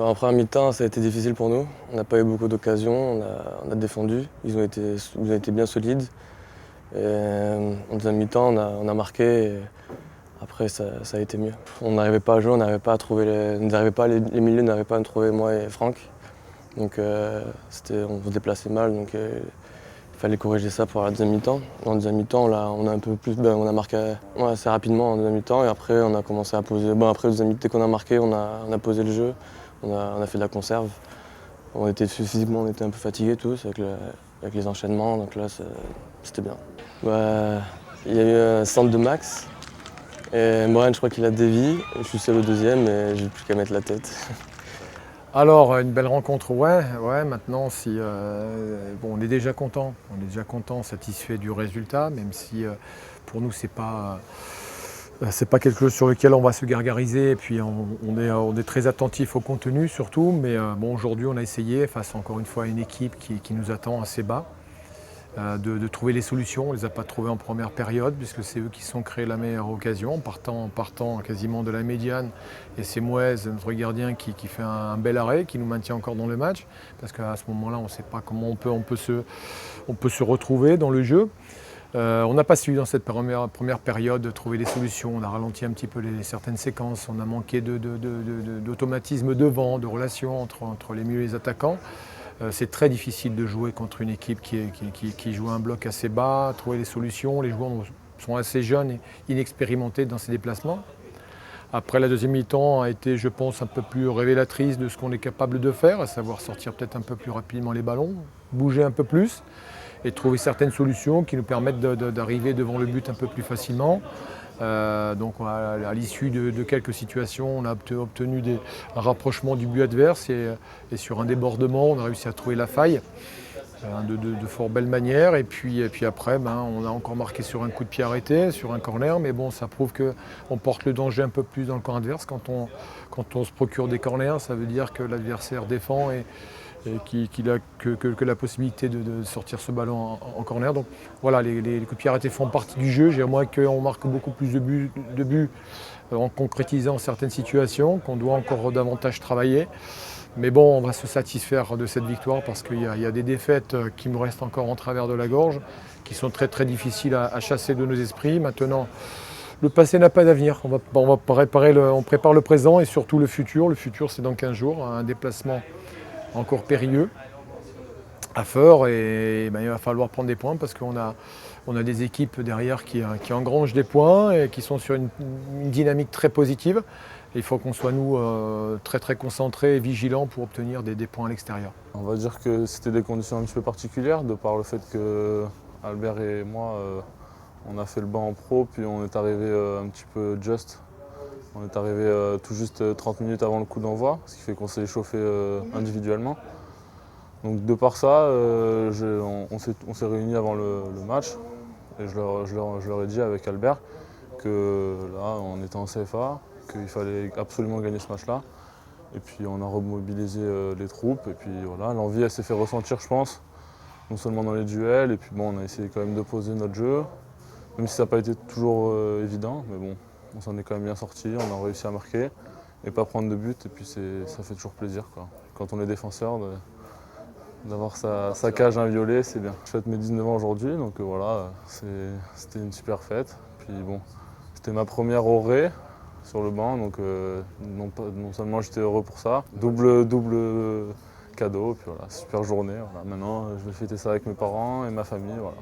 En première mi-temps, ça a été difficile pour nous. On n'a pas eu beaucoup d'occasions, on a défendu. Ils ont été bien solides. Et en deuxième mi-temps, on a marqué. Et après, ça a été mieux. On n'arrivait pas à jouer, on n'arrivait pas à trouver les milieux n'arrivaient pas à nous trouver, moi et Franck. Donc on se déplaçait mal, donc il fallait corriger ça pour la deuxième mi-temps. En deuxième mi-temps, on a un peu plus, on a marqué assez rapidement en deuxième mi-temps et après on a commencé à poser. Après le deuxième mi-temps qu'on a marqué, on a posé le jeu, on a fait de la conserve. Physiquement, on était un peu fatigués tous avec les enchaînements, donc là c'était bien. Il y a eu un centre de Max. Et Morin, je crois qu'il a dévié. Je suis seul au deuxième et j'ai plus qu'à mettre la tête. Alors, une belle rencontre, ouais. Maintenant, on est déjà content. Satisfait du résultat, même si pour nous, c'est pas quelque chose sur lequel on va se gargariser. Et puis, on est très attentif au contenu surtout. Mais aujourd'hui, on a essayé, face encore une fois à une équipe qui nous attend assez bas, de trouver les solutions. On ne les a pas trouvées en première période, puisque c'est eux qui se sont créés la meilleure occasion, en partant quasiment de la médiane. Et c'est Mouez, notre gardien, qui fait un bel arrêt, qui nous maintient encore dans le match, parce qu'à ce moment-là, on ne sait pas comment on peut se retrouver dans le jeu. On n'a pas su dans cette première période de trouver des solutions. On a ralenti un petit peu certaines séquences. On a manqué d'automatisme devant, de relations entre les milieux et les attaquants. C'est très difficile de jouer contre une équipe qui joue un bloc assez bas, trouver des solutions. Les joueurs sont assez jeunes et inexpérimentés dans ces déplacements. Après, la deuxième mi-temps a été, je pense, un peu plus révélatrice de ce qu'on est capable de faire, à savoir sortir peut-être un peu plus rapidement les ballons, bouger un peu plus et trouver certaines solutions qui nous permettent d'arriver devant le but un peu plus facilement. Donc à l'issue de quelques situations, on a obtenu un rapprochement du but adverse et sur un débordement, on a réussi à trouver la faille de fort belle manière. Et puis après, on a encore marqué sur un coup de pied arrêté, sur un corner, mais bon, ça prouve qu'on porte le danger un peu plus dans le camp adverse. Quand on se procure des corners, ça veut dire que l'adversaire défend et qu'il a que la possibilité de sortir ce ballon en corner. Donc voilà, les coups de pied arrêtés font partie du jeu. J'ai moins qu'on marque beaucoup plus de buts en concrétisant certaines situations, qu'on doit encore davantage travailler. Mais bon, on va se satisfaire de cette victoire parce qu'il y a des défaites qui me restent encore en travers de la gorge, qui sont très très difficiles à chasser de nos esprits. Maintenant, le passé n'a pas d'avenir. On prépare le présent et surtout le futur. Le futur, c'est dans 15 jours, un déplacement encore périlleux à Feurs et il va falloir prendre des points parce qu'on a des équipes derrière qui engrangent des points et qui sont sur une dynamique très positive. Et il faut qu'on soit nous très très concentrés et vigilants pour obtenir des points à l'extérieur. On va dire que c'était des conditions un petit peu particulières de par le fait que Albert et moi on a fait le banc en pro puis on est arrivé un petit peu just. On est arrivé tout juste 30 minutes avant le coup d'envoi, ce qui fait qu'on s'est échauffé individuellement. Donc de par ça, on s'est réunis avant le match. Et je leur ai dit avec Albert que là, on était en CFA, qu'il fallait absolument gagner ce match-là. Et puis on a remobilisé les troupes. Et puis voilà, l'envie, elle s'est fait ressentir, je pense. Non seulement dans les duels, et puis bon, on a essayé quand même de poser notre jeu. Même si ça n'a pas été toujours évident, mais bon, on s'en est quand même bien sorti, on a réussi à marquer et pas prendre de but. Et puis ça fait toujours plaisir, quoi. Quand on est défenseur, d'avoir sa cage inviolée, c'est bien. Je fête mes 19 ans aujourd'hui, donc voilà, c'était une super fête. Puis bon, c'était ma première au Ré sur le banc, donc non seulement j'étais heureux pour ça, double cadeau, puis voilà, super journée. Voilà. Maintenant, je vais fêter ça avec mes parents et ma famille. Voilà.